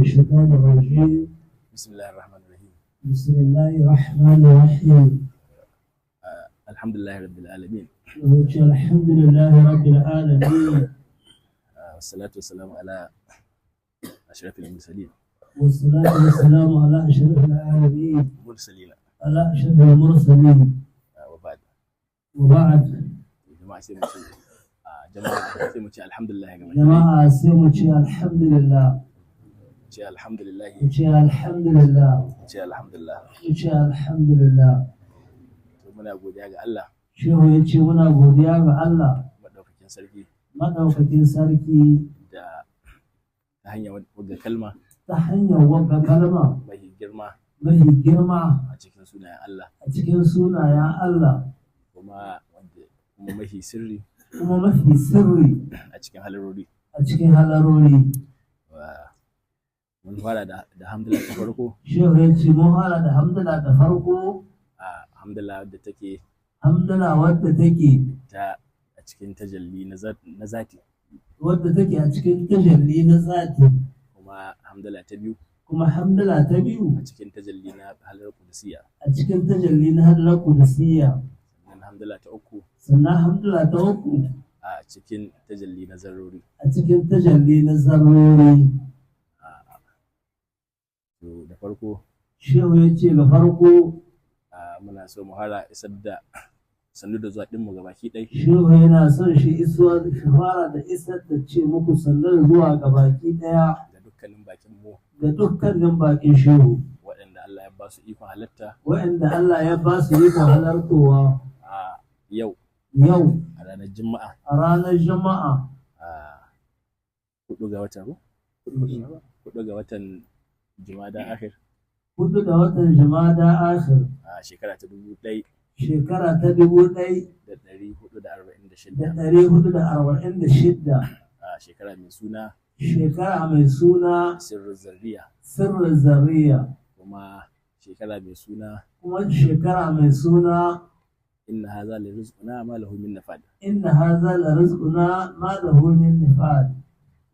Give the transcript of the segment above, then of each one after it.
الشيطان الرجيم. بسم الله الرحمن الرحيم. بسم الله الرحمن الرحيم. الحمد لله رب العالمين. الحمد لله رب العالمين. والصلاة والسلام على أشرف المرسلين. والصلاة والسلام على أشرف العالمين. مرسلين. على أشرف المرسلين. وبعد. جماعة سيمتي الحمد لله يا جماعة. جماعة سيمتي الحمد لله. الحمد لله. الحمد لله. الحمد لله. الحمد لله. muna godiya ga Allah. Shehu ya ce muna godiya ga Allah madaukakin sarki. Madaukakin sarki da ta hanyar wadda kalma. Ta hanyar wadda kalma. Mai girma. Mai girma. A cikin sunayen Allah. A cikin sunayen Allah. Kuma mafi sirri. Kuma mafi sirri. A cikin halarori. A cikin halarori. Mun fara da hamdala ta farko. Shehu ya ce mun fara da hamdala ta farko. Hamdala wadda take. Hamdala wadda take. Ta a cikin tajalli na zati. Wadda take a cikin tajalli na zati. Kuma hamdala ta biyu. Kuma hamdala ta biyu. A cikin tajalli na halar kudusiyya. A cikin tajalli na halar kudusiyya. Sannan hamdala ta uku. Sannan hamdala ta uku. A cikin tajalli na zarrori. A cikin tajalli na zarrori. Da farko. Shehu ya ce ga farko. Muna so mu fara isar da sannu da zuwa ɗinmu ga baki ɗai. Shehu yana son shi fara da isar da ce muku sannu da zuwa ga baki ɗaya. Ga dukkanin bakin mu. Ga dukkanin bakin shehu. Waɗanda Allah ya ba su ikon halatta. Waɗanda Allah ya ba su ikon halartowa. A yau. Yau. A ranar Juma'a. A ranar Juma'a. 4 ga watan 4 ga watan Jumada Akhir. 4 ga watan Jumada Akhir. A shekara ta 1000. Shekara ta 1446. A shekara mai suna. Shekara mai suna. Sirrin Zarriya. Sirrin Zarriya. Kuma shekara mai suna. Kuma shekara mai suna. Inna haza la rizquna ma lahu min nafad. Inna haza la rizquna ma lahu min nafad.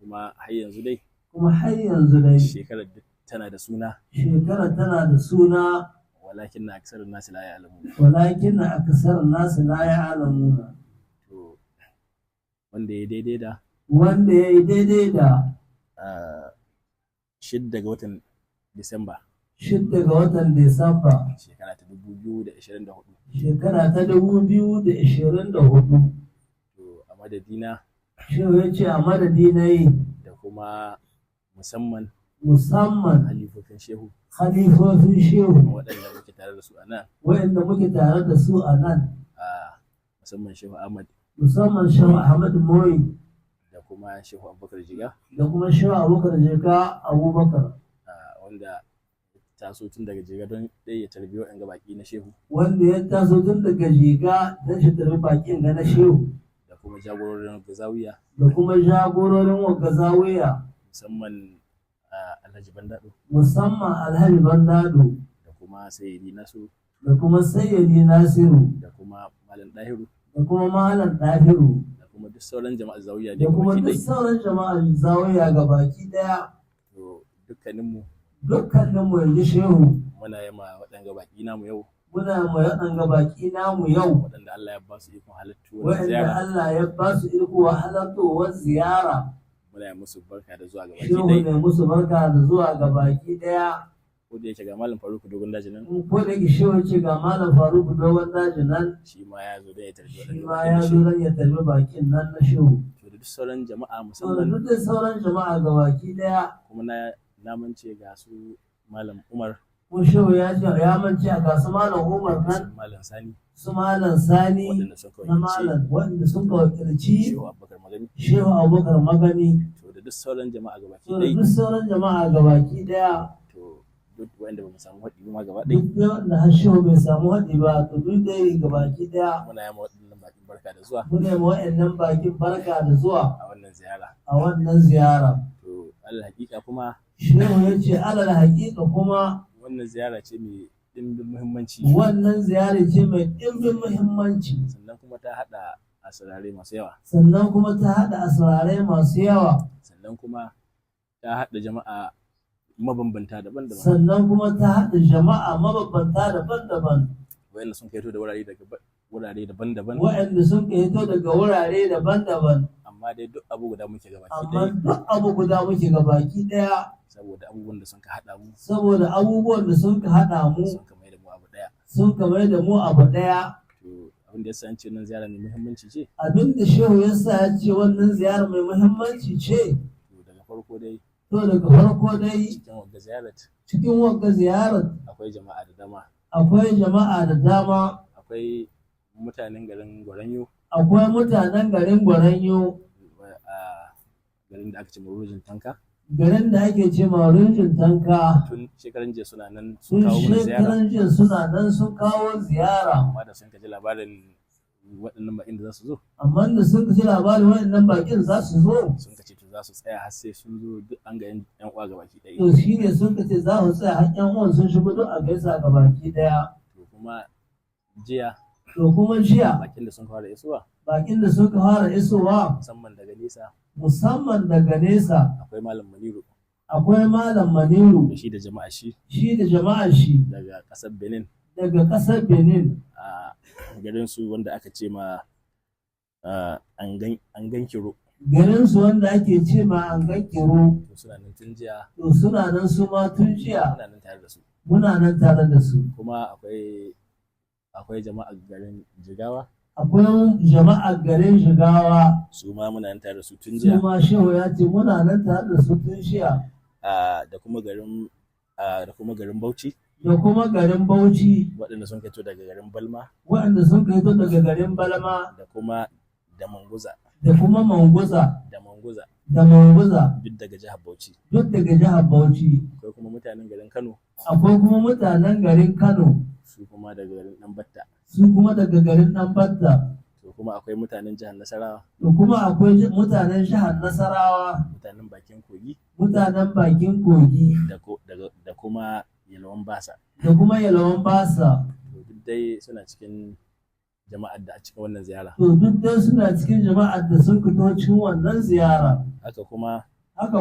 Kuma har yanzu dai. Kuma har yanzu dai. Shekarar tana da suna. Shekarar tana da suna. walakin na aksarun nasu la ya'lamun. Walakin na aksarun nasu la ya'lamun. To wanda ya daidai da. Wanda ya yi daidai da. 6 ga watan Disamba. 6 ga watan Disamba. Shekara ta 2024. Shekara ta 2024. To a madadina. Shehu ya ce a madadina yi. Da kuma musamman. Halifofin shehu. Halifofin shehu. Waɗanda muke tare da su a nan. Waɗanda muke tare da su a nan. Musamman Shehu Ahmad. Musamman Shehu Ahmad Moyi. Da kuma Shehu Abubakar Jiga. Da kuma Shehu Abubakar Jiga Abubakar. Wanda taso tun daga Jiga don ɗaya ya tarbi waɗanda baƙi na shehu. Wanda ya taso tun daga Jiga don shi tarbi baƙin ga na shehu. Da kuma jagororin Gazawiya. Da kuma jagororin Gazawiya. Musamman Alhaji Bandado. Musamman Alhaji Bandado. Da kuma Sayyidi Nasiru. Da kuma Sayyidi Nasiru. Da kuma Malam Dahiru. Da kuma Malam Dahiru. Da kuma duk sauran jama'ar Zawiya. Da kuma duk sauran jama'ar Zawiya ga baki ɗaya. To dukkaninmu yanzu shehu. Muna yi ma waɗanga baƙi namu yau. Muna ma waɗanga baƙi namu yau. Waɗanda Allah ya ba su ikon halattuwar ziyara. Waɗanda Allah ya ba su ikon halattuwar ziyara. Muna yi musu barka da zuwa ga baki ɗaya. Shehu ne musu barka da zuwa ga baki ɗaya. Ko da yake ga Malam Faruku Dogon Daji nan. Ko da yake shehu ce ga Malam Faruku Dogon Daji nan. Shi ma ya zo don ya tarbi waɗanda. Shi ma ya zo don ya tarbi baƙin nan na shehu. To da duk sauran jama'a musamman. To da duk sauran jama'a ga baki ɗaya. Kuma na mance ga su Malam Umar. Ko shehu ya ce ya mance ga su Malam Umar nan. Malam Sani. Su Malam Sani na Malam waɗanda sun wakilci Shehu Abubakar Magani. Shehu Abubakar Magani. To da duk sauran jama'a gabaki ɗaya. To da duk sauran jama'a gabaki ɗaya. To duk wanda ba mu samu haɗi ma gaba ɗaya. Duk wanda har shehu bai samu haɗi ba to duk dai gabaki ɗaya. Muna yi ma waɗannan baƙin barka da zuwa. Muna yi ma waɗannan baƙin barka da zuwa. A wannan ziyara. A wannan ziyara. To alal haƙiƙa kuma. Shehu ya ce alal haƙiƙa kuma. Wannan ziyara ce mai ɗimbin muhimmanci. Wannan ziyara ce mai ɗimbin muhimmanci. Sannan kuma ta haɗa asirare masu yawa. Sannan kuma ta haɗa asirare masu yawa. Sannan kuma ta haɗa jama'a mabambanta daban-daban sannan kuma ta haɗa jama'a mabambanta daban-daban wayanda sun kaito da wurare daban-daban waɗanda sun hito daga wurare daban-daban amma dai duk abu guda muke gabaki amma ɗaya duk abu guda muke gabaki ɗaya saboda abubuwan da sun ka haɗa mu saboda abubuwan da sun ka haɗa mu sun ka mai da mu abu ɗaya sun ka mai da mu abu ɗaya. to abin da yasa an ce nan ziyara mai muhimmanci ce Abin da shehu ya sa ya ce wannan ziyara mai muhimmanci ce to daga farko dai to daga farko dai cikin wagga ziyarat cikin wagga ziyarar akwai jama'a da dama akwai jama'a da dama akwai mutanen garin Gwaranyo akwai mutanen garin Gwaranyo a garin da aka ce Murujin Tanka garin da ake ce ma Rinjin Tanka tun shekaran jiya suna nan sun sun kawo mana ziyara shekaran jiya suna nan sun kawo ziyara amma da sun kaji labarin waɗannan baƙin da za su zo amma da sun ji labarin waɗannan bakin za su zo sun kace to za su tsaya har sai sun zo duk an ga yan uwa gabaki ɗaya to shi ne sun ce za su tsaya har ƴan uwan sun shigo duk a gaisa ga baki ɗaya to kuma jiya to kuma jiya bakin da sun fara isuwa bakin da suka fara isowa musamman daga nesa musamman daga nesa akwai malam Maniru akwai malam Maniru da shi da jama'a shi shi da jama'ar shi daga ƙasar Benin daga ƙasar Benin a garin su wanda aka ce ma an gankiro garin su wanda ake ce ma an gankiro to suna nan tun jiya to suna nan su ma tun jiya muna nan tare da su muna nan tare da su kuma akwai jama'ar garin Jigawa akwai jama'ar garin Jigawa su ma muna nan tare da su tun su jiya ma shehu ya ce muna nan tare da su tun jiya da kuma garin Bauchi da kuma garin Bauchi waɗanda sun fito daga garin Balma waɗanda sun kai daga garin Balma da kuma da Manguza da kuma Manguza da Manguza da Manguza duk daga jihar Bauchi duk daga jihar Bauchi akwai kuma mutanen garin Kano akwai kuma mutanen garin Kano su kuma daga garin Ɗanbatta su kuma daga garin Ɗanbatta to kuma akwai mutanen jihar Nasarawa da kuma akwai mutanen jihar Nasarawa mutanen bakin kogi mutanen bakin kogi da kuma Yalwan Basa da kuma Yalwan Basa to duk dai suna cikin jama'ar da a cikin wannan ziyara to duk dai suna cikin jama'ar da sun fito cikin wannan ziyara haka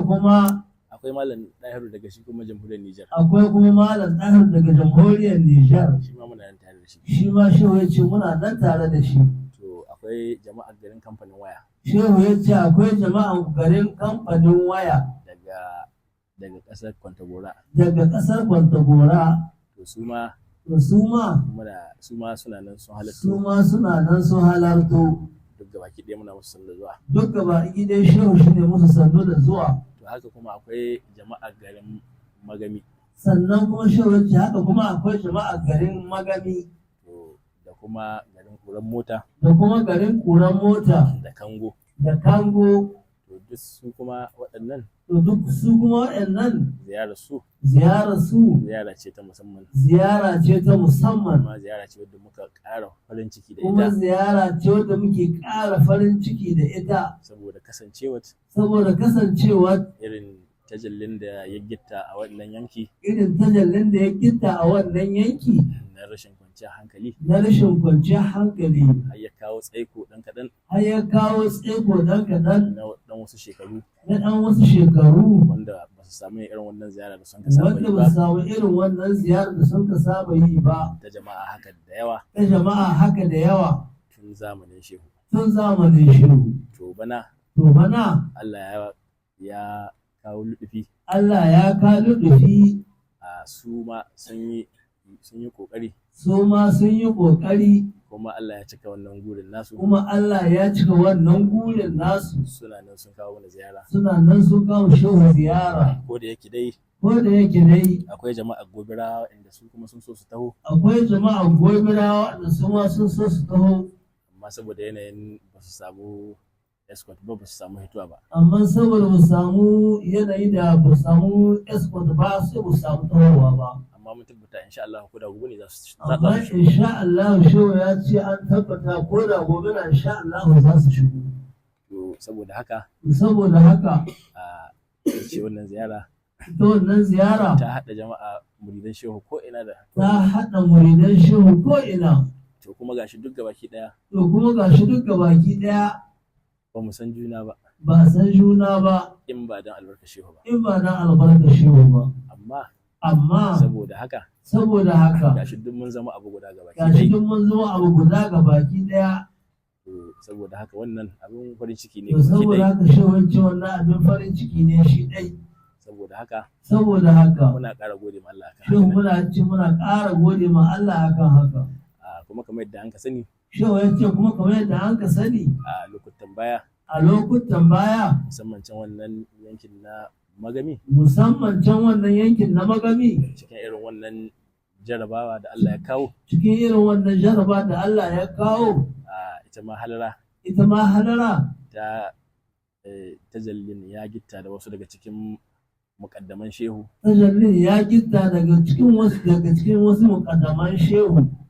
kuma akwai malam Dahiru daga shi kuma jamhuriyar Nijar akwai kuma malam Dahiru daga jamhuriyar Nijar shi ma muna nan tare da shi shi ma shehu ya ce muna nan tare da shi to akwai jama'ar garin kamfanin waya shehu ya ce akwai jama'ar garin kamfanin waya daga ƙasar Kwantagora daga ƙasar Kwantagora to su ma suna nan sun halarta suna nan sun halarto duk gabaki ɗaya muna musu sanda zuwa duk gabaki ɗaya shehu shi ne musu sannu da zuwa to haka kuma akwai jama'ar garin Magami sannan kuma shehu ya ce haka kuma akwai jama'ar garin Magami to da kuma garin Kuran Mota da kuma garin Kuran Mota da Kango to duk su kuma waɗannan ziyarar su ziyara ce ta musamman kuma ziyara ce wadda muka ƙara farin ciki da ita kuma ziyara ce wadda muke ƙara farin ciki da ita saboda kasancewa irin tajallin da ya gitta a wannan yanki na rashin kwanciyar hankali har ya kawo tsaiko ɗan kaɗan na ɗan wasu shekaru wanda ba su samu irin wannan ziyara da sun ka saba yi ba ta jama'a haka da yawa tun zamanin shehu to bana Allah ya kawo luɗufi su ma sun yi ƙoƙari kuma Allah ya cika wannan gurin nasu suna nan sun kawo mana shehu ziyara ko da yake dai akwai jama'a gobirawa inda su kuma sun so su taho amma saboda yanayin ba su samu escort ba su samu hituwa ba amma saboda ba samu yanayi da ba samu escort ba sai ba samu tahowa ba amma mun tabbata insha Allah ko da gobe ne za su amma insha Allah shehu ya ce an tabbata ko da gobe na insha Allah za su shigo to saboda haka ce wannan ziyara ta haɗa jama'a muridan shehu ko ina to kuma gashi duk gabaki ɗaya ba mu san juna ba in ba dan albarka shehu ba amma saboda haka gashi duk mun zama abu guda gabaki ɗaya. Saboda haka wannan abin farin ciki ne saboda haka shawarci wannan abin farin ciki ne shi ɗai. saboda haka muna ƙara gode ma Allah akan haka muna ƙara gode ma Allah akan haka. Kuma kamar yadda an ka sani a lokutan baya musamman can wannan yankin na Magami cikin irin wannan jarabawa da Allah ya kawo ita ma halara tajallin ya gitta da wasu daga cikin muƙaddaman shehu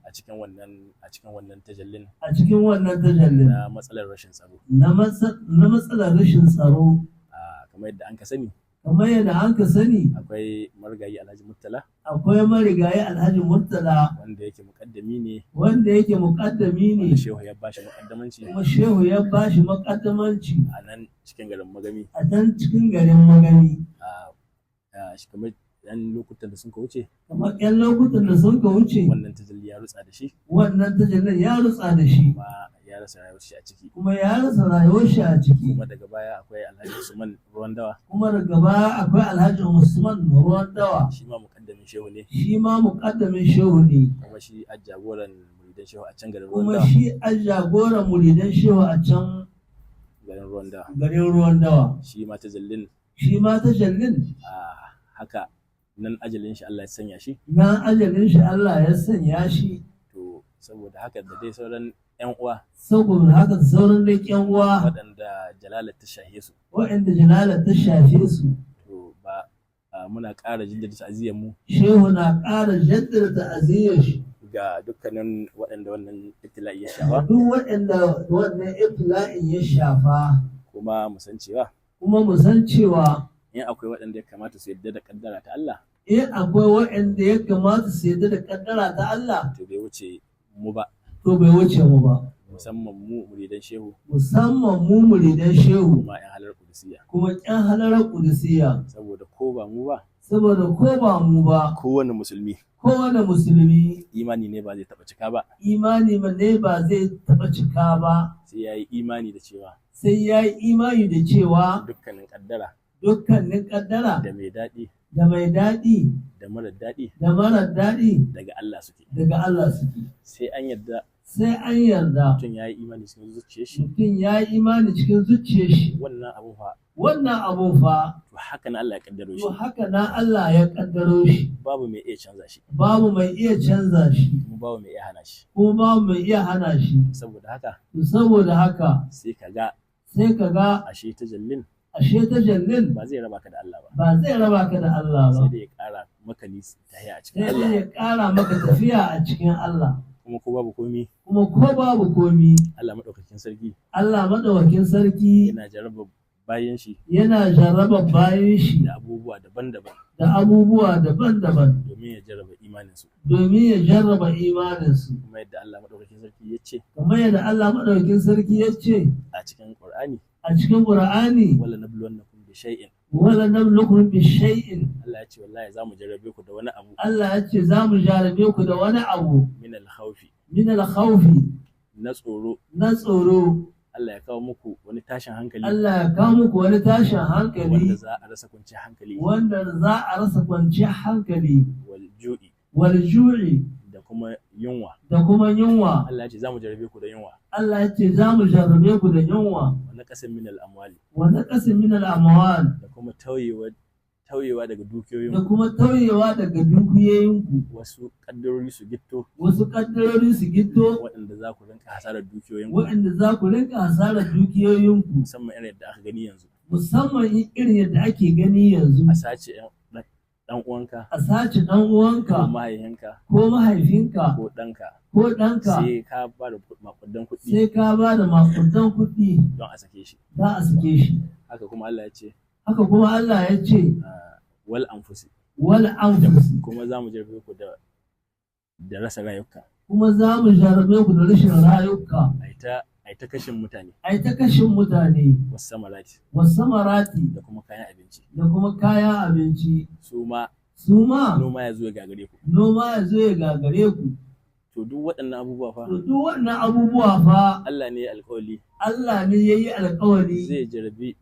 a cikin wannan tajallin na matsalar rashin tsaro kamar yadda an ka sani akwai marigayi Alhaji Murtala wanda yake muƙaddami ne wanda shehu ya bashi muƙaddamanci a nan cikin garin Magami kamar yan lokutan da sun ka wuce wannan tajalli ya rutsa da shi kuma ya rasa rayuwar shi a ciki kuma daga baya akwai Alhaji Usman Ruwandawa shi ma muƙaddamin shehu ne kuma shi a jagoran muridan shehu a can garin Ruwandawa shi ma tajallin haka nan ajalin shi Allah ya sanya shi to saboda haka da dai sauran ƴan uwa waɗanda jalalar ta shafe su to ba muna ƙara jaddada ta'aziyyar mu shehu na ƙara jaddada ta'aziyyar shi ga dukkanin waɗanda wannan ibtila'i ya shafa kuma mu san cewa in akwai waɗanda ya kamata su yadda da kaddara ta Allah to bai wuce mu ba musamman mu muridan shehu kuma ƴan halarar qudusiyya saboda ko ba mu ba kowane musulmi imani ne ba zai taɓa cika ba sai yayi imani da cewa dukkanin kaddara da mai daɗi da marar daɗi daga Allah suke sai an yarda mutum ya yi imani cikin zuciyar shi wannan abun fa to haka na Allah ya kaddaro shi babu mai iya canza shi kuma babu mai iya hana shi saboda haka sai kaga ashe tajallin ba zai raba ka da Allah ba sai dai ya ƙara maka tafiya a cikin Allah kuma ko babu komi Allah madaukakin sarki yana jarraba bayan shi da abubuwa daban-daban domin ya jarraba imanin su kuma yadda Allah madaukakin sarki ya ce a cikin Qur'ani wala nabluwannakum bi shay'in Allah ya ce wallahi zamu jarrabe ku da wani abu min al-khawfi na tsoro Allah ya kawo muku wani tashin hankali wanda za a rasa kwanciyar hankali wal ju'i da kuma yunwa Allah ya ce zamu jarrabe ku da yunwa wa naqasin min al-amwal da kuma tauyewa daga dukiyoyinku wasu kaddarori su gitto waɗanda za ku rinka hasarar dukiyoyinku musamman irin yadda ake gani yanzu a sace dan uwanka ko mahaifinka ko ɗanka sai ka ba da makudan kuɗi don a sake shi haka kuma Allah ya ce wal anfusi kuma za mu jarrabe ku da rasa rayuka ai ta kashin mutane wasu samarati da kuma kayan abinci su ma su ma noma ya zo ya gagare ku. noma ya zo ya gagare ku. To duk waɗannan abubuwa fa To duk wannan abubuwa fa Allah ne alƙawari Allah ne ya yi alƙawari zai jarabi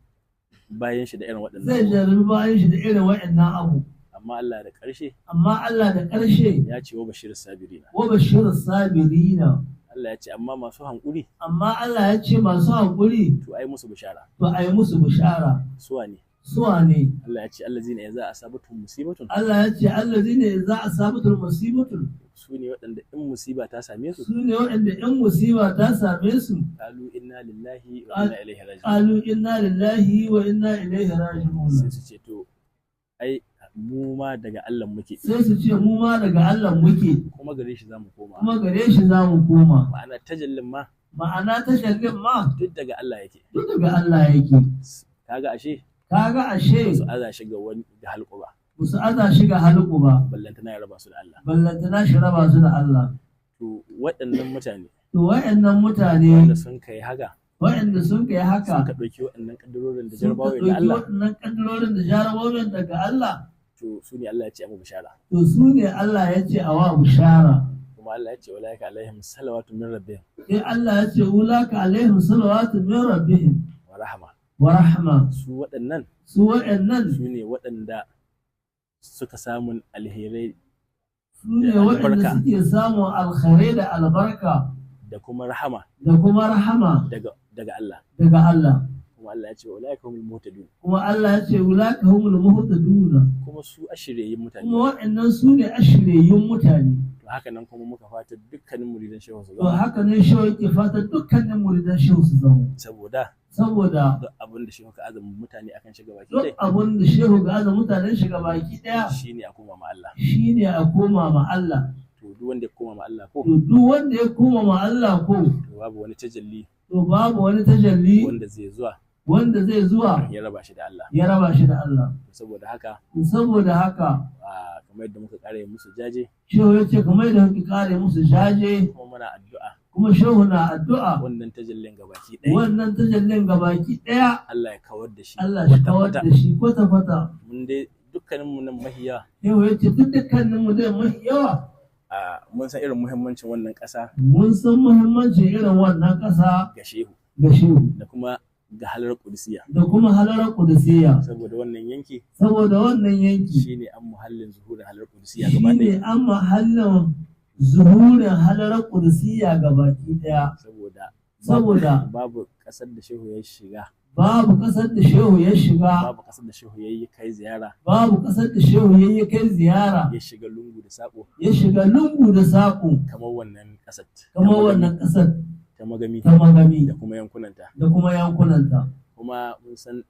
bayan shi da irin waɗannan zai abubuwa. jarabi bayan shi da irin waɗannan abu. Amma Allah da ƙarshe Amma Allah da ƙarshe ya ce wa bashir sabirina. wa bashirin sabirina. Allah ya ce amma masu hankuri Amma Allah ya ce masu haƙuri to ai musu bishara. to a yi musu bishara. Suwa ne? Suwa ne? Allah ya ce allazina idza asabatuhum musibatun Allah ya ce allazina idza asabatul musibatun su ne waɗanda in musiba ta same su su ne waɗanda in musiba ta same su qalu inna lillahi wa inna ilaihi raji'un. qalu inna lillahi wa inna ilaihi raji'un. Sai su ce to ai mu ma daga Allah muke Sai su ce mu ma daga Allah muke kuma gare shi zamu koma. kuma gare shi za mu koma. Ma'ana tajallin ma Ma'ana tashallin ma duk daga Allah yake. duk daga Allah yake. Kaga ashe Kaga ashe su aza shi ga wani ga halƙu ba ba su aza shi ga halku ba ballantana ya raba su da Allah. ballantana shi raba su da Allah. To waɗannan mutane To wayannan mutane wanda sun kai haka wayanda sun kai sun haka ka ɗauki waɗannan ƙaddarorin da sun ka jarabawa da ɗauki Allah waɗannan ƙaddarorin da jarabobin daga Allah. to su ne Allah ya ce mu bishara. To su ne Allah ya ce a wa bishara. Kuma Allah ya ce walaika alaihim salawatu min rabbihim Sai Allah ya ce ulaka alaihim salawatu min rabbihim wa rahma. wa rahma. Su waɗannan Su waɗannan su ne waɗanda suka samun alherai su ne waɗanda suke samun alkhairai da albarka da kuma rahama da kuma rahama daga Allah. daga Allah. Kuma Allah ya ce walaika humul muhtadun. Kuma Allah ya ce ulaka humul muhtaduna. Kuma su ashiriyin mutane. Kuma waɗannan su ne ashiriyyun mutane. To haka nan kuma muka fata dukkanin muridan shehu su To zama haka ne shehu yake fatan dukkanin muridan shehu su zama. saboda Saboda duk abin da shehu ka azumin mutane akan shiga baki duk dai abin da shehu ga aza mutanen shiga baki ɗaya shine a koma ma Allah. shine a koma ma Allah. To duk wanda ya koma ma Allah ko To duk wanda ya koma ma Allah ko to babu wani tajalli to babu wani tajalli wanda zai zuwa wanda zai zuwa ya raba shi da Allah. ya raba shi da Allah. Saboda haka Saboda haka kamar yadda muka kare musu jaje shehu ya ce kamar da kuke kare musu jaje kuma muna addu'a kuma shehu na addu'a wannan tajallin gabaki ɗaya wannan tajallin gabaki ɗaya Allah ya kawar da shi. Allah shi kawar da shi kwata-kwata. Mun dai dukkanin mu nan mahiya Shehu ya ce duk dukkanin mu zai mafi yawa mun san irin muhimmancin wannan ƙasa mun san muhimmancin irin wannan ƙasa ga shehu ga shehu da kuma ga halar kudusiya da kuma halarar kudusiyya. saboda wannan yanki Saboda wannan yanki shine an muhallin zuhurin halar kudusiya gaba shi ɗaya ne an mahallin zuhurin halarar kudusiyya gabaki ɗaya. Saboda babu ƙasar da shehu ya shiga babu ƙasar da shehu ya shiga babu ƙasar da shehu ya yi kai ziyara babu ƙasar da shehu ya yi kai ziyara ya shiga lungu da saƙo ya shiga lungu da saƙo kamar wannan ƙasar kamar wannan ƙasar ta magami ta magami da kuma yankunanta. da kuma yankunanta. Kuma mun san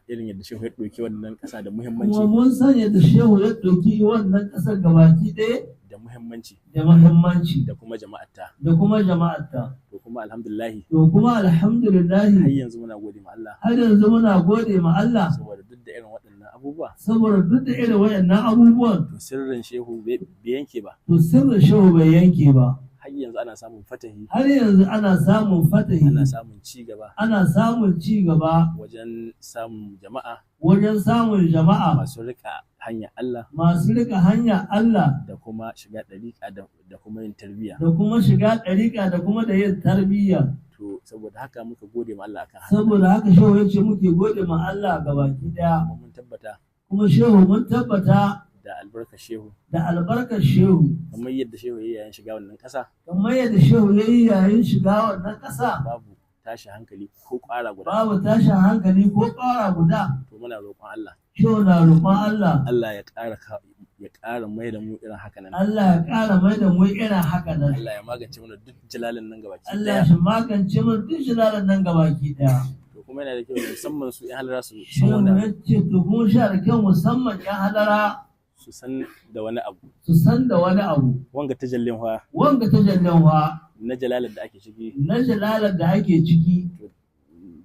irin yadda shehu ya ɗauki wannan ƙasa da Kuma muhimmanci mun san yadda shehu ya ɗauki wannan ƙasar gabaki ɗaya da muhimmanci da muhimmanci da kuma jama'arta. da kuma jama'arta. To kuma alhamdulillahi To kuma har alhamdulillahi yanzu muna gode ma Allah har yanzu muna gode ma Allah saboda duk da irin waɗannan abubuwa saboda duk da irin waɗannan abubuwan to sirrin shehu bai yanke ba. to sirrin shehu bai yanke ba. Har yanzu ana samun fatahi Har yanzu ana samun fatahi ana samun ci gaba ana samun ci gaba wajen samun jama'a wajen samun jama'a masu rika hanya Allah masu rika hanya Allah da kuma shiga ɗariƙa da kuma yin tarbiyya. da kuma shiga ɗariƙa da kuma da yin tarbiyya. To saboda haka muka gode ma Allah akan haka. Saboda haka shehu ya ce muke gode ma Allah gabaki ɗaya. Kuma mun tabbata Kuma shehu mun tabbata da albarkar shehu da albarkar shehu kamar yadda shehu ya yi yayin shiga wannan ƙasa kamar yadda shehu ya yi yayin shiga wannan ƙasa babu tashi hankali ko ƙwara guda. babu tashin hankali ko ƙara guda. To muna roƙon Allah Shehu na roƙon Allah Allah ya ƙara mai da mu irin haka nan. Allah ya ƙara mai da mu irin haka nan. Allah ya magance mana duk jalalin nan gabaki Allah ɗaya. shi magance mu duk shilalar nan gabaki ɗaya. To kuma yana da kyau musamman su 'yan halara su san Shehu wani ya ce to kuma sha da kyau musamman ƴan hadara su san da wani abu su san da wani abu. wanga tajallin fa Wanga ta jallanwa na jalalin da ake ciki na jalalar da ake ciki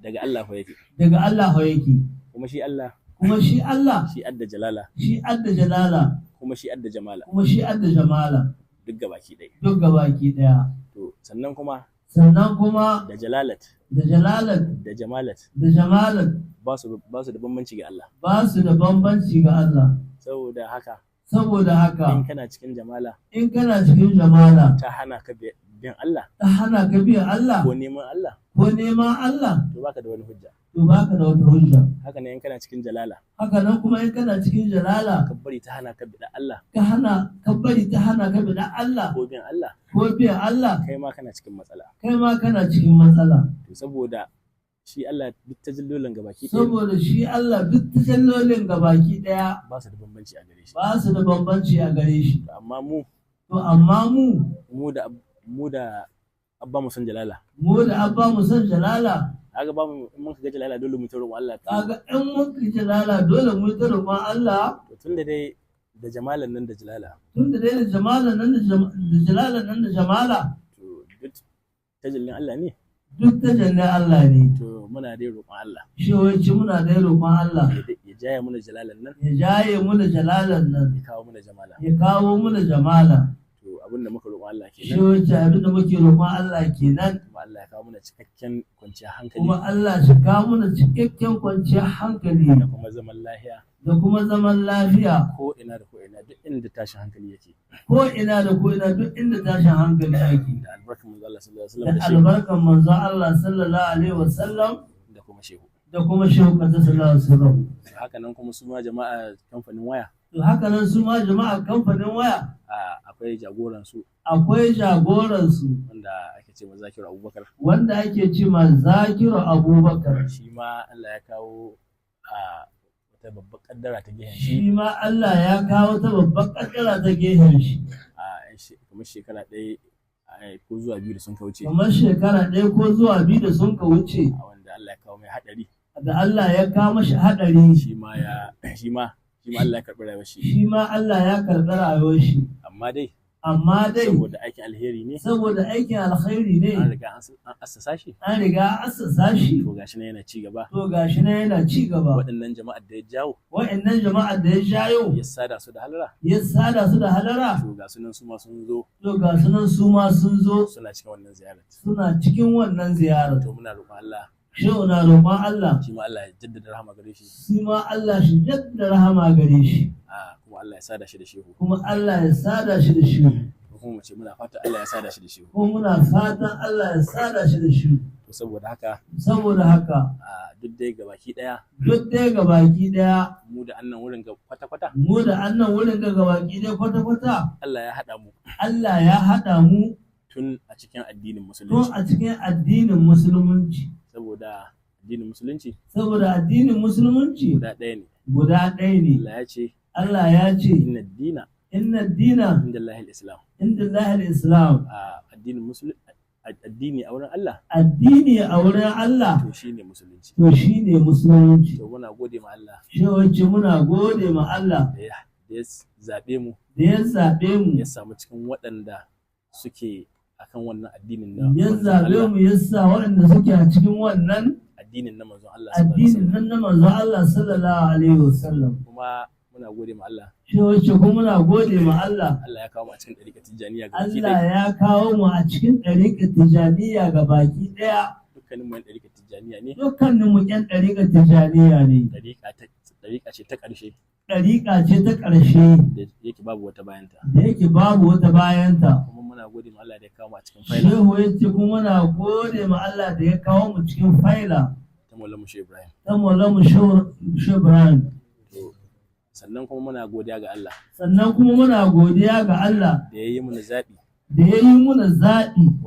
daga Allah fa yake daga Allah fa yake. kuma shi Allah Kuma shi Allah shi adda jalala shi adda jalala kuma shi adda jamala kuma shi adda jamala duk gabaki ɗaya. duk gabaki ɗaya. To sannan kuma sannan kuma da jalalat da jalalat da jamalat da jamalat ba su da bambanci ga Allah. ba su da bambanci ga Allah. Saboda haka Saboda in haka kana cikin jamala in kana cikin jamala ta hana ka bin Allah ta hana ka biyan Allah ko neman Allah ko neman Allah to baka da wani hujja. to baka da wata hujja. Haka ne in kana cikin jalala Haka nan kuma in kana cikin jalala ka bari ta hana ka bin Allah ka bari ta hana ka biyan Allah ko bin Allah ko biyan Allah kai ma kana cikin matsala. kai ma kana cikin matsala. To saboda shi Allah duk tajallolin gabaki ɗaya Saboda shi Allah duk tajallolin gabaki ɗaya ba su da bambanci a gare shi. ba su da bambanci a gare shi. Amma mu amma mu da abba mu san jalala da abba mu san jalala kaga ba mu in mun ga jalala dole mu taro Allah. kaga in mun ki jalala dole mu ta roƙon Allah. To tunda dai da jamalan nan da jalala Tunda dai da jamala nan da jalala nan da jamala to duk tajallin Allah ne. duk tajalli Allah ne. To muna dai roƙon Allah Shi wace muna da roƙon Allah ya jaya muna jalalan nan ya jaye mu da jalalan nan ya kawo muna jamala. ya kawo mu da jamala. To abin da muka roƙon Allah Shi kenan wace abin da muke roƙon Allah kenan. kuma Allah ya kawo muna cikakken kwanciyar hankali Kuma Allah shi kawo mu da cikakken kwanciyar hankali da kuma zaman lafiya da kuma zaman lafiya ko ina da ko ina duk inda tashin hankali yake ko ina da ko ina duk inda tashin hankali ake. da albarkar manzo Allah sallallahu alaihi Da wasallam da shehu albarkan manzo Allah sallallahu alaihi wasallam da kuma shehu. da kuma shehu kaza sallallahu alaihi wasallam. Haka nan kuma su ma jama'a kamfanin waya To haka nan su ma jama'a kamfanin waya akwai jagoran su akwai jagoransu wanda ake ce ma Zakiru Abubakar. wanda ake ce ma Zakiru Abubakar. Shi ma Allah ya kawo wata babbar kaddara ta gehen Shi shi ma Allah ya kawo ta babbar kaddara ta gehen shi. kamar shekara ɗaya ko zuwa biyu da sun kauce Kamar shekara ɗaya ko zuwa biyu da sun ka wuce wanda Allah ya kawo mai haɗari da Allah ya kawo mashi haɗari. shi ma Allah ya karɓi rayuwar shi. Shi ma Allah ya karɓi rayuwar shi. Amma dai Saboda aikin alheri ne aikin alkhairi ne an riga an assasa shi an riga an assasa shi. to gashi nan yana ci gaba. To gashi na yana ci gaba. Waɗannan jama'ar da ya jawo Wa'annan jama'ar da ya jayo ya sada su da halara ya sada su da halara. to ga sunan su ma sun zo To ga sunan su ma sun zo suna cikin wannan ziyarar. suna cikin wannan ziyarar. To muna roƙon Allah Shehu na roƙon Allah shi ma Allah ya jaddada rahama gare shi shi ma Allah shi jaddada rahama gare shi kuma Allah ya sada shi da shehu kuma Allah ya sada shi da shi ko kuma mu ce muna fata Allah ya sada shi da shehu. kuma muna fatan Allah ya sada shi da shi. To saboda haka duk dai gabaki daya mu da annan wurin ga gabaki daya kwata-kwata Allah ya haɗa mu tun a cikin addinin musulunci. Saboda addinin musulunci guda ɗaya ne. Allah ya ce inna dina inda Allahil Islam addini a wurin Allah to shine musulunci. To muna gode ma Allah da ya zaɓe mu ya samu cikin waɗanda suke akan wannan addinin ya zaɓe mu ya sa waɗanda suke a cikin wannan addinin na manzon Allah sallallahu alaihi wasallam. Kuma muna gode ma Allah muna gode ma Allah ya kawo mu a cikin ɗariƙar Tijjaniya ga baki ɗaya. Dukkanin mu ƴan ɗariƙar Tijjaniya ne. Ɗariƙa ce ta ƙarshe. Da yake babu wata bayanta. Kuma muna gode ma Allah da ya kawo mu a cikin faila. Shehu ya ce kuma muna gode ma Allah da ya kawo mu cikin faila. Ta Maulamu Shehu Ibrahim. Sannan kuma muna godiya ga Allah. Da ya yi mana zaɓi.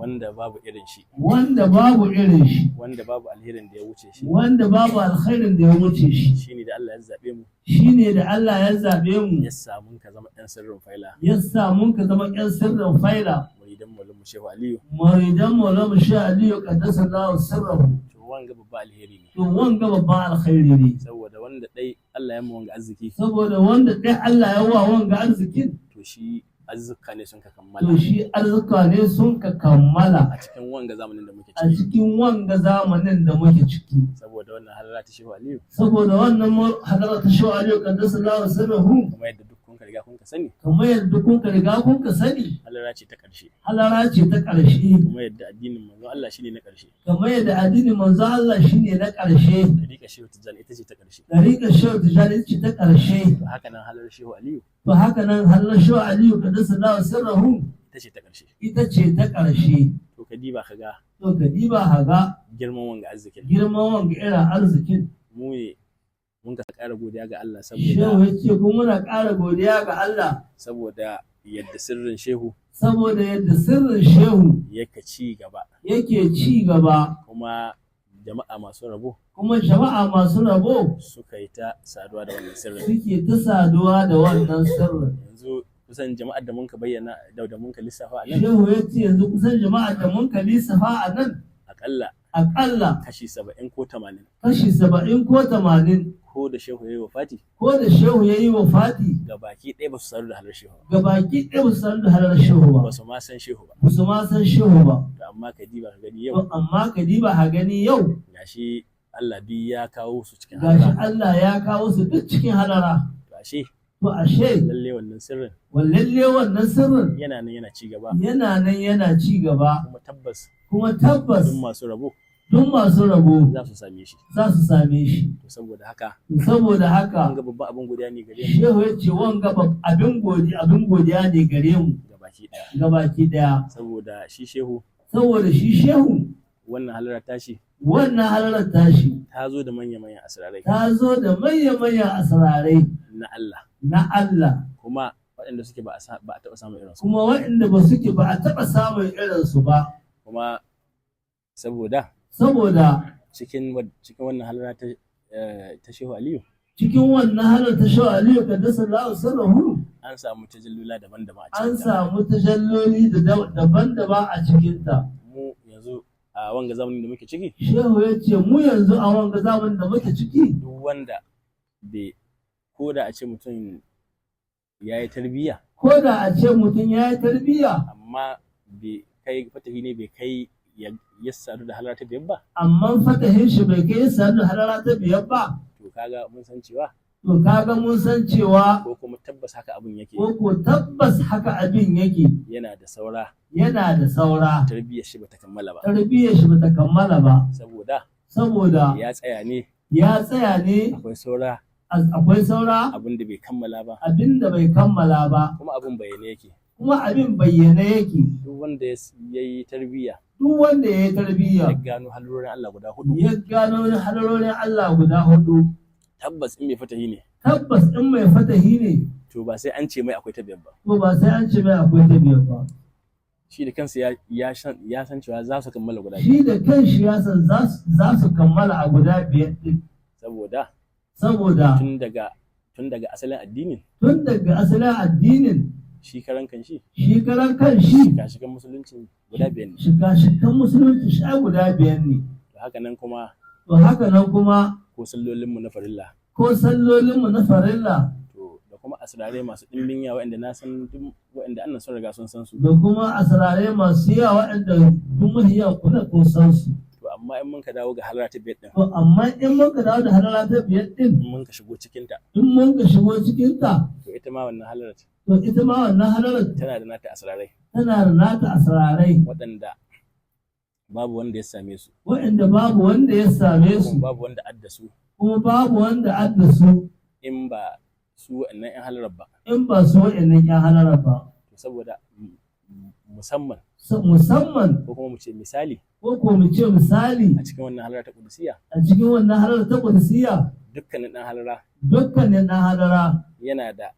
Wanda babu irin shi. Wanda babu alherin da ya wuce shi. Shine da Allah ya zaɓe mu. Ya samu ka zama ƴan sirrin faila. Muridan Maulamu Shehu Aliyu. Qaddasallahu sirrahu. Wanga babban alheri ne. Saboda wanda dai Allah ya wanga arziki. To shi arzika ne sun ka kammala. A cikin wanga zamanin da muke ciki. Saboda wannan halara ta Shehu Aliyu. Qaddasallahu sirrahu. Kuma yadda duk kun riga kun sani kamar yadda kun ka riga kun ka sani halara ce ta ƙarshe, halara ce ta ƙarshe, kuma yadda addinin manzo Allah shine na ƙarshe, kamar yadda addinin manzo Allah shine na ƙarshe, dariƙa shehu tijjani ita ce ta ƙarshe, dariƙar shehu tijjani ita ce ta ƙarshe, to haka nan halar shehu aliyu to haka nan halar shehu aliyu qaddasallahu sirrahu ita ce ta ƙarshe. ita ce ta ƙarshe. To ka diba ka ga To ka diba haga girman wanga arzikin, girman wanga irin arzikin. mu ne mun ka ƙara godiya ga Allah Shehu saboda ya ce kuma muna ƙara godiya ga Allah saboda yadda sirrin shehu saboda yadda sirrin shehu yake ci gaba, yake ci gaba, kuma jama'a masu rabo kuma jama'a masu rabo suka yi ta saduwa da wannan sirrin. suke ta saduwa da wannan sirrin. Yanzu kusan jama'ar da mun ka bayyana da mun ka lissafa a nan Shehu ya ce yanzu kusan jama'a da mun ka lissafa a nan akalla aƙalla kashi 70 ko 80 kashi 70 ko 80 ko da shehu ya yi wafati ko da shehu ya yi wafati ga baki ɗaya ba su sadu da halar shehu ba, ga baki ɗaya ba su san da halar shehu ba, ba su ma san shehu ba. ba su ma san shehu ba. To amma ka diba ka gani To yau amma ka diba ha gani yau gashi Allah bi ya kawo su cikin gashi halara. Allah ya kawo su duk cikin halara. To ashe To ashe lalle wannan sirrin wallalle wannan sirrin yana nan yana ci gaba, yana nan yana ci gaba, kuma kuma tabbas duk masu rabo duk masu rabo za su same shi. za su same shi. To saboda haka Saboda an haka ga babban abin godiya ne gare mu shehu ya ce wanga abin godiya ne gare mu ga baki ɗaya, gabaki daya. saboda shi shehu Saboda shi shehu wannan halara tashi wannan halarar tashi ta zo da manya-manyan asirarai ta zo da manya-manyan asirarai na Allah, na Allah, kuma waɗanda suke ba a taɓa samun irinsu, kuma waɗanda ba suke ba a taɓa samun irinsu ba. kuma saboda Saboda cikin wannan halara ta shehu Aliyu cikin wannan halar ta shehu Aliyu qaddasallahu sirrahu an samu tajallula daban-daban a an cikin samu tajalloli daban-daban a cikinta. mu yanzu a wanga zamanin da muke ciki. Shehu ya ce mu yanzu a wanga zamanin da muke ciki Duk wanda bai ko da a ce mutum ya yi tarbiyya ko da a ce mutum ya yi tarbiyya amma bai kai fatahi ne bai kai ya sadu da halar ta biyar ba, amma fatahin shi bai kai sadu halara ta biyar ba, to kaga mun san cewa to kaga mun san cewa ko kuma tabbas haka abin yake ko tabbas haka abin yake yana da saura, yana da saura, tarbiyyar shi bata kammala ba, tarbiyyar shi bata kammala ba, saboda ya tsaya ne akwai saura abin da bai kammala ba, abin da bai kammala ba, kuma abin bayyane yake. kuma abin bayyane yake. Duk wanda ya yi tarbiyya Duk wanda ya yi tarbiyya ya gano halarorin Allah guda hudu, ya gano halarorin Allah guda hudu, tabbas in mai fatahi ne tabbas in mai fatahi ne to ba sai an ce mai akwai ta biyar ba, to ba sai an ce mai akwai ta biyar ba. shi da kansa ya san cewa za su kammala guda Shi da kanshi ya san za su kammala a guda biyar din, saboda tun daga asalin addinin shi karan kanshi shiga musulunci guda biyar ne, shiga musulunci shi guda biyar ne. to haka nan kuma ko sallolinmu na farilla to da kuma asirarai masu ɗimbin yawa waɗanda na san duk waɗanda annan sun riga sun san su, da kuma asirarai masu yawa waɗanda duk mahiya kuna kun san su. to amma in mun ka dawo ga halara ta biyar din, To amma in mun ka dawo da halara ta biyar din, in mun ka shigo cikinta, to ita ma wannan halarar tana da nata asirarai waɗanda babu wanda ya same su, kuma babu wanda adda su in ba su waɗannan 'yan halarar ba, to saboda musamman ko kuma mu ce misali a cikin wannan halara ta ƙudusiyya, dukkanin ɗan halara yana da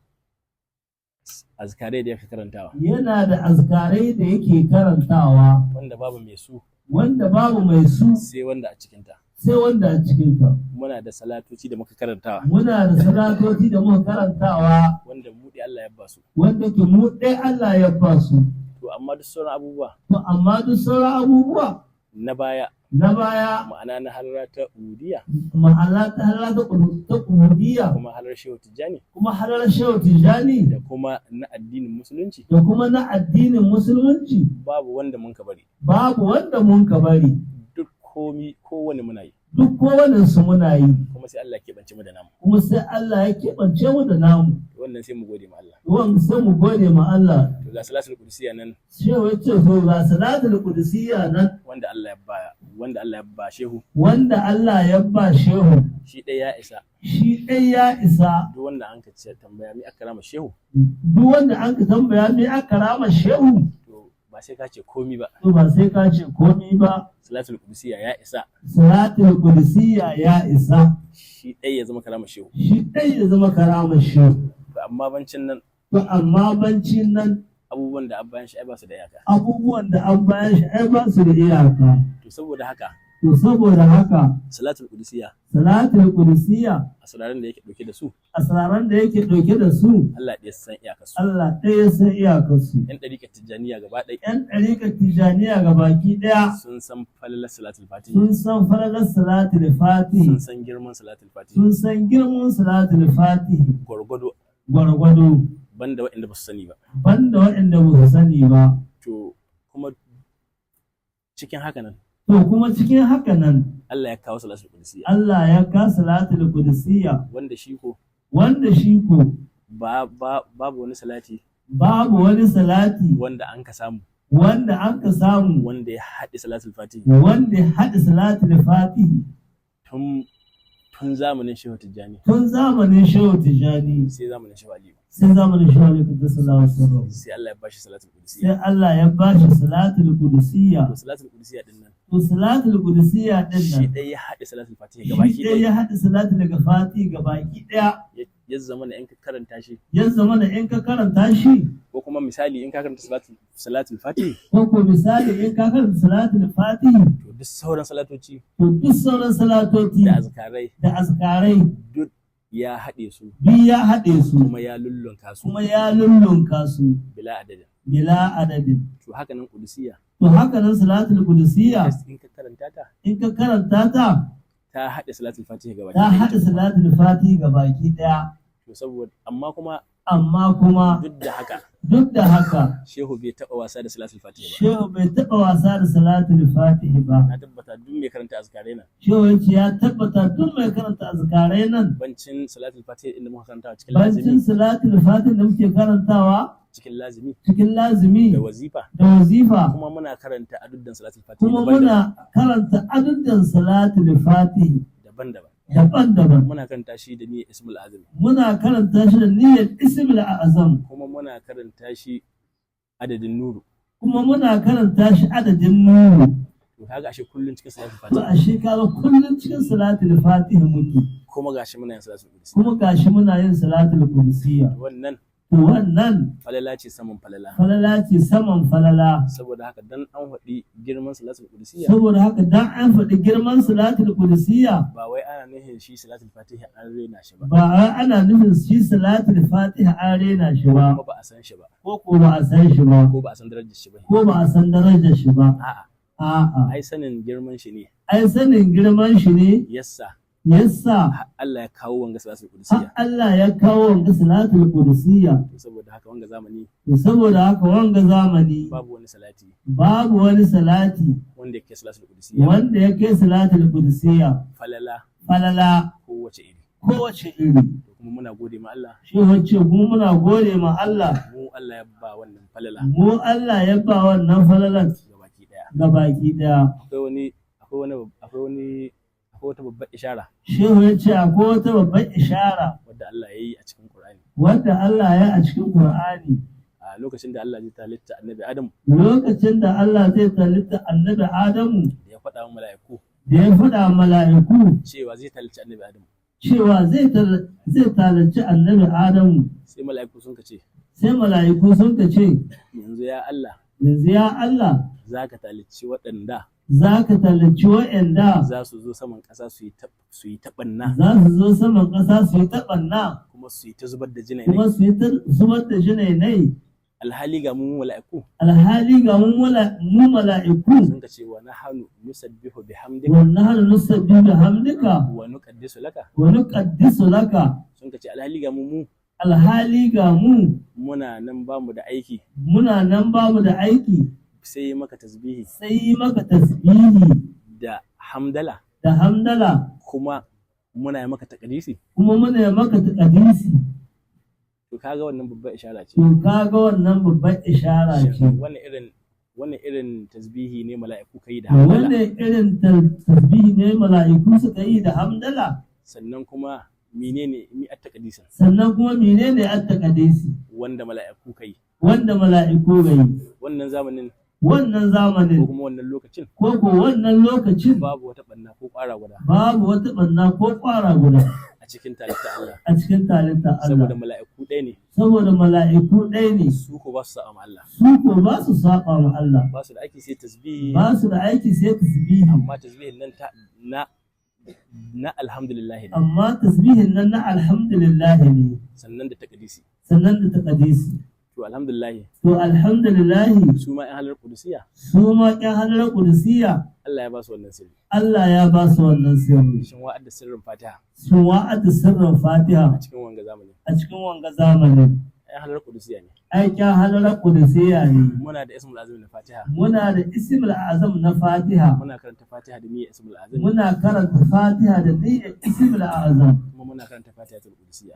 azkarai da yake karantawa wanda babu mai su sai wanda a cikinta. Muna da salatoci da muka karantawa wanda mu ɗaya Allah ya ba su, to amma duk sauran abubuwa na baya ma'ana na halara ta ubudiyya, kuma halar shehu tijjani, da kuma na addinin musulunci, babu wanda mun ka bari, duk kowane muna yi, duk kowannen su muna yi, kuma sai Allah ya keɓance mu da namu. kuma sai Allah ya keɓance mu da namu. Wannan sai mu gode ma Allah. Wanda sai mu gode ma Allah. To ga salatul qudusiyya nan Shehu ya ce to ga salatul qudusiyya nan wanda Allah ya ba shehu, wanda Allah ya ba shehu, shi ɗaya ya isa. shi ɗai ya isa. Duk wanda an ka ce tambaya mi aka rama shehu, Duk wanda an ka tambaya me aka rama shehu, to ba sai ka ce komi ba. to ba sai ka ce komi ba. Salatul qudusiyya ya isa. Salatul qudusiyya ya isa. Shi ɗaya ya zama karama shehu. Shi ɗai ya zama karamar shehu. To amma bancin nan To amma bancin nan abubuwan da abbayan shi ai ba su da iyaka. abubuwan da an bayan shi ai ba su da iyaka. To saboda haka To saboda haka salatul qudusiyya salatul qudusiyya asrarin da yake dauke da su asraran da yake ɗauke da su Allah ɗaya san iyakar su. Allah ɗaya ya san iyakarsu. Yan ɗariƙar tijjaniya gaba ɗaya ‘Yan ɗariƙar Tijjaniya ga baki ɗaya sun san falalar salatul fatihi, sun san falalar salatul fatihi, sun san girman salatul fatihi sun san girman salatul fatihi gwargwado, gwargwado, banda waɗanda ba su sani ba. banda waɗanda ba su sani ba. To kuma cikin haka nan To kuma cikin haka nan Allah ya kawo salatul qudusiyya Allah ya ka salatul qudusiyya wanda shi ko wanda shi ko babu wani salati babu wani salati wanda an ka samu wanda an ka samu wanda ya haɗe salatul fatihi wanda ya haɗa salatul fatihi tun zamanin shehu tijjani tun zamanin shehu Tijjani sai zamanin shehu aliyu, sai zamanin shehu Alaihi Wasallam. sai Allah ya bashi salatul qudusiyya. Sai Allah ya bashi salatul qudusiyya. To salatul qudusiyya din nan To salatul qudusiyya din shi nan ɗaya ya haɗe salatul fatihi shi gabaki ɗaya ɗaya. ya haɗa salatul fatihi gabaki ɗaya. Ya zama na in ka karanta shi Ya zama da in ka karanta shi ko kuma misali in ka karanta salatul fatihi ko ko misali in ka karanta salatul fatihi to duk sauran salatoci to duk sauran salatoti da azkarai da azkarai duk ya haɗe su duk ya haɗe su kuma ya lullunka su kuma ya lullunka su bila adadin. bila adadin. To haka nan qudusiyya To haka nan salatul qudusiyya in ka karanta ta in ka karanta ta haɗe salatul fatihi gabaki ta ɗaya. haɗa salatul fatihi gabaki ɗaya. To saboda Amma kuma duk da haka shehu bai taɓa wasa da salatul fatihi ba. shehu bai taɓa wasa da salatul fatihi ba. Na tabbata duk mai karanta azkarai nan Shehu ya ce ya tabbata duk mai karanta azkarai nan bancin salatul fatihi inda muka karanta cikin bancin lazimi salatul fatihi da muke karantawa cikin lazimi cikin lazimi da wazifa da wazifa kuma muna karanta aduddan salatul fatihi kuma daban-daban muna karanta aduddan salatul fatihi daban-daban. daban-daban. Muna karanta shi da niyyar ismul azim Muna karanta shi da niyyar ismul azam kuma muna karanta shi adadin nuru. kuma muna karanta shi adadin nuru. To kaga ashe kullun cikin salatul To fatihi a shekara kullum cikin salatul fatihi muke kuma gashi muna yin salatul qudsi. kuma gashi muna yin salatul qudusiyya. Wannan To wannan falala ce saman falala. falala ce saman falala. Saboda haka dan an faɗi girman salatul qudusiyya Saboda haka dan an faɗi girman salatul qudusiyya ba wai ana nufin shi salatul fatihi an rena shi ba ba wai ana nufin shi salatul fatiha an rena shi ba kuma ba a san shi ba ko ba a san shi ba ko ba a san darajar shi ba. ko ba a san darajar shi ba. A'a, A'a, ai sanin girman shi ne ai sanin girman shi ne yasa yasa Allah ya kawo wanga salatul har qudusiyya. Allah ya kawo wanga salatul qudusiyya. To saboda haka wanga zamani To saboda haka wanga zamani babu wani salati babu wani salati wanda yake salatul qudusiyya wanda ya kai salatul qudusiyya falala falala kowace iri. kowace iri. To kuma muna gode ma Allah, Shi wacce kuma muna gode ma Allah mu Allah ya ba wannan falala mu Allah ya ba wannan falalan gabaki daya. ga baki daya. Akwai wata babbar ishara Shehu ya ce akwai wata babban ishara wadda Allah ya yi a cikin Qur'ani. wadda Allah ya a cikin Qur'ani A lokacin da Allah zai talitta annabi Adam lokacin da Allah zai talitta annabi Adamu da ya faɗa wa mala'iku da ya faɗa mala'iku cewa zai talitta annabi Adam, cewa zai talarci annabi Adamu. sai mala'iku sun ce Sai mala'iku sun ka ce, yanzu ya Allah yanzu ya Allah za ka talici waɗanda za ka talarci wa'yanda za su zo saman ƙasa su yi taɓanna za su zo saman ƙasa su yi taɓanna kuma su yi ta zubar da jinai kuma su yi ta zubar da jinainai. alhali ga mu mala'iku Alhali ga mu mala'iku sun ce wa nahanu nusabbihu bihamdika wannan hannu nusabbi da hamdika wa nuqaddisu laka. wa nuqaddisu laka. Sun ce alhali ga mu Alhali ga mu muna nan ba mu da aiki muna nan bamu da aiki sai yi maka tasbihi sai yi maka tasbihi da hamdala da hamdala kuma muna yi maka takadisi. kuma muna yi maka takadisi. To kaga wannan babbar ishara ce. To kaga wannan babbar ishara ce. Shin wannan irin tasbihi ne mala'iku kai da hamdala. Wannan irin tasbihi ne mala'iku suka yi da hamdala. Sannan kuma menene mi at-taqdisi? Sannan kuma menene at-taqdisi? Wanda mala'iku kai. Wanda mala'iku gai. Wannan zamanin ko kuma wannan lokacin babu wata banna ko ƙwara guda a cikin talitta Allah saboda mala'iku ɗaya ne su ko ba su saba ma Allah ba su da aiki sai tasbihi amma tasbihin nan na alhamdulillah ne sannan da taqdisi to alhamdulillah su ma ƴan halar qudusiyya Allah ya ba su wannan sirri shin wa'adda sirrin Fatiha a cikin wanga zamanin ƴan halar qudusiyya ne muna da ismul azam na Fatiha muna karanta Fatiha da niyyar ismul azam kuma muna karanta Fatihatul qudusiyya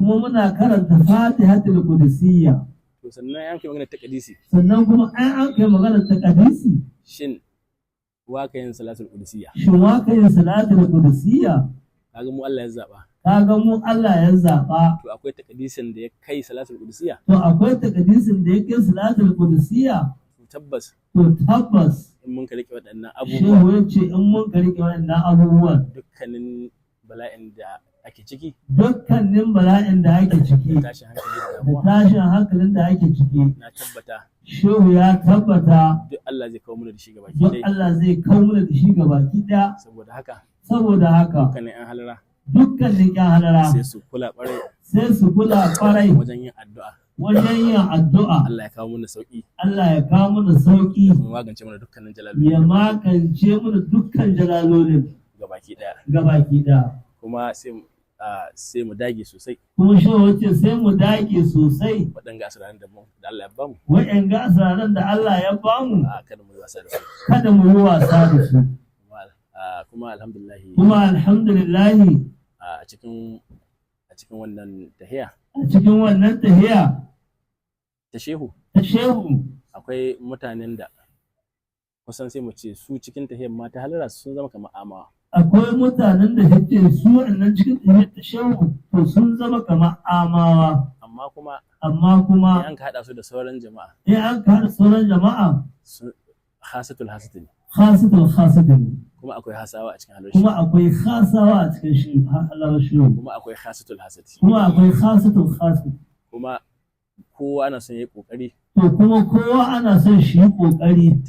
to sannan an kai magana taqdisi shin wa ka yin salatul qudusiyya kaga mu Allah ya zaba to akwai taqdisin da ya kai salatul qudusiyya to tabbas in mun ka rike waɗannan abubuwa dukkanin bala'in da ake ciki da tashin hankalin da ake ciki na tabbata shehu ya tabbata duk Allah zai kawo mana da shi gabaki ɗaya saboda haka dukkanin ƴan halara sai su kula ƙwarai wajen yin addu'a Allah ya kawo mana sauki ya magance mana dukkanin jalalolin gabaki ɗaya kuma sai mu dage sosai. Kuma shi wace sai mu dage sosai. Waɗanga asiraran da Allah ya bamu. Kada mu yi wasa da su. Kuma alhamdulillah. A cikin wannan tahiya. Ta shehu. Akwai mutanen da kusan sai mu ce su cikin tahiyar mata halara sun zama kamar amawa. Akwai mutanen da suke su wannan cikin tahiyar shehu to sun zama kamar amawa. Amma kuma in an ka haɗa su da sauran jama'a. Hasatul hasati ne. Kuma akwai hasawa a cikin halar shehu. Kuma akwai hasatul hasati. Kuma kowa ana son ya yi ƙoƙari. Kowa ana son shi yi ƙoƙari.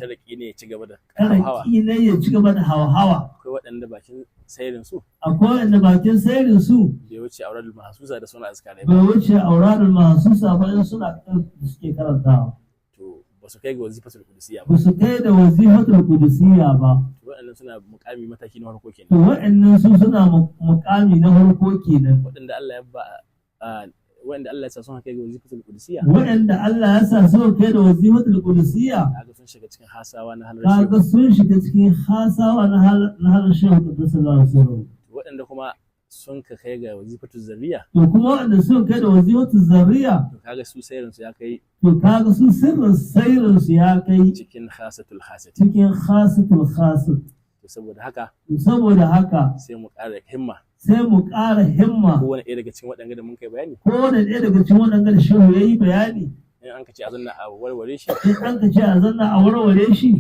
Taraki ne ya ci gaba da hawa. Akwai waɗanda bakin sairin su. Bai wuce auradul mahasusa da suna azkarai ba. Ba suna suke karantawa. To ba su kai ga wazifatul qudusiyya ba. To waɗannan suna muƙami mataki na farko kenan. Waɗanda Allah ya ba wanda Allah ya sa sun kai ga wazifatul qudusiyya kaga sun shiga cikin hasawa na halar shehu waɗanda kuma sun kai ga wazifatul zarriya to kaga su sirrin su ya kai cikin hasatul hasit to saboda haka sai mu ƙara himma kowane ɗaya daga cikin waɗanda da mun kai bayani da shehu ya yi bayani in an ka ce a zanna a warware shi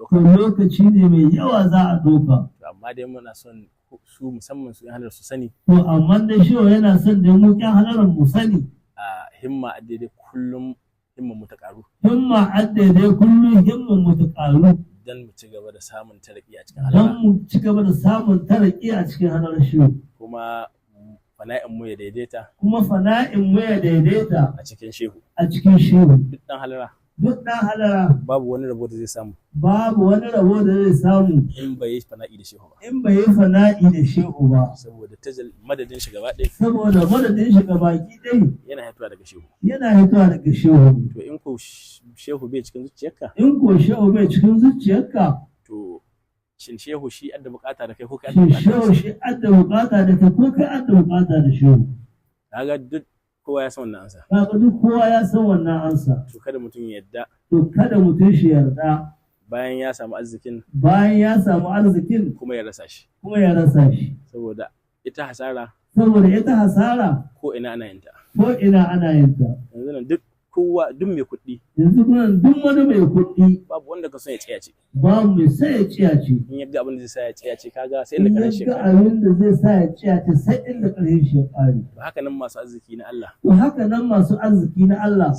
to lokaci ne mai yawa za a ɗauka to amma dai muna son su musamman su halar su sani to amma dai shehu yana son da mu ƴan halarar mu sani a himma a daidai kullum himman mu ta ƙaru dan mu ci gaba da samun taraki a cikin halar shehu kuma fana'in mu ya daidaita a cikin shehu duk dan halara babu wani rabo da zai samu in bai yi fana'i da shehu ba saboda madadin shi gaba ɗaya yana haituwa daga shehu to in ko shehu bai cikin zuciyarka to shin shehu shi adda bukata da kai ko kai Shin shehu shi adda bukata da kai ko kai adda bukata da shehu? kaga duk kowa ya san wannan ansa. Kaga duk kowa ya san wannan ansa. To kada mutum ya yadda To kada mutum shi yarda bayan ya samu arzikin kuma ya rasa shi. Saboda ita hasara ko ina ana yin ta. Yanzu nan duk kowa duk mai kuɗi wani mai kuɗi babu wanda ka son ya tsiyace. babu mai sai ya tsiyace. In ya ga abin da zai sa ya tsiyace kaga sai inda ƙarshen shekara. abin da zai sa ya tsiyace sai inda ƙarshen shekara. To haka nan masu arziki na Allah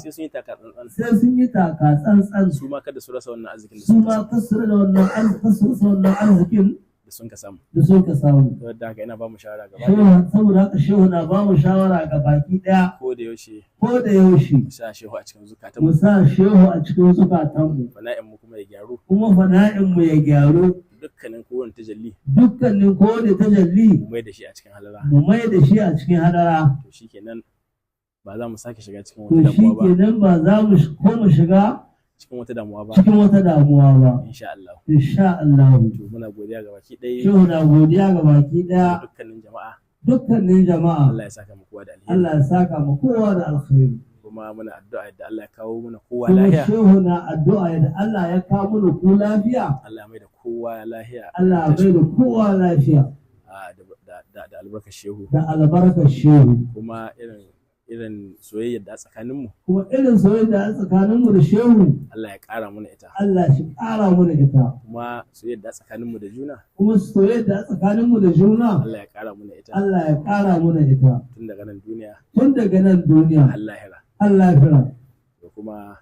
sai sun yi taka tsantsan su ma kada su rasa wannan arzikin da wannan arzikin da sun ka samu. Saboda haka ina ba mu shawara gaba saboda haka shehu na ba mu shawara ga baki daya ko da yaushe mu sa shehu a cikin zukatanmu fana'in mu kuma ya gyaru dukkanin kowane tajalli mu mai da shi a cikin halara to shikenan ba za mu sake shiga cikin wata damuwa ba cikin wata damuwa ba insha Allah to muna godiya ga baki ɗaya dukkanin jama'a Allah ya saka mu kowa da alheri kuma muna addu'a da Allah ya kawo mana kowa lafiya shehu na addu'a da Allah ya kawo mana ku lafiya Allah mai da kowa lafiya da albarkar shehu kuma irin soyayyar da tsakaninmu da shehu Allah ya ƙara mana ita kuma soyayyar da tsakaninmu da juna Allah ya ƙara mana ita tun daga nan duniya Allah da kuma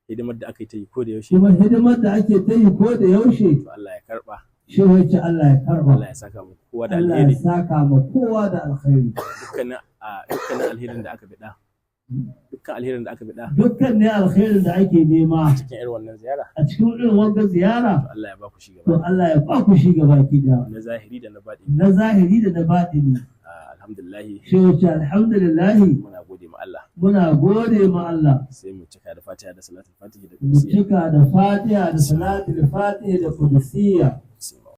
hidimar da aka yi ta yi ko da yaushe to Allah ya karɓa shehu yace Allah ya karɓa Allah ya saka mu kowa da alheri dukkanin alherin da aka bida dukkan alherin da ake nema a cikin irin wannan ziyara to Allah ya ba ku shi gaba kida na zahiri da na batini alhamdulillah alhamdulillah muna gode ma Allah sai mu cika da Fatiha da salatul Fatihi da qudusiyya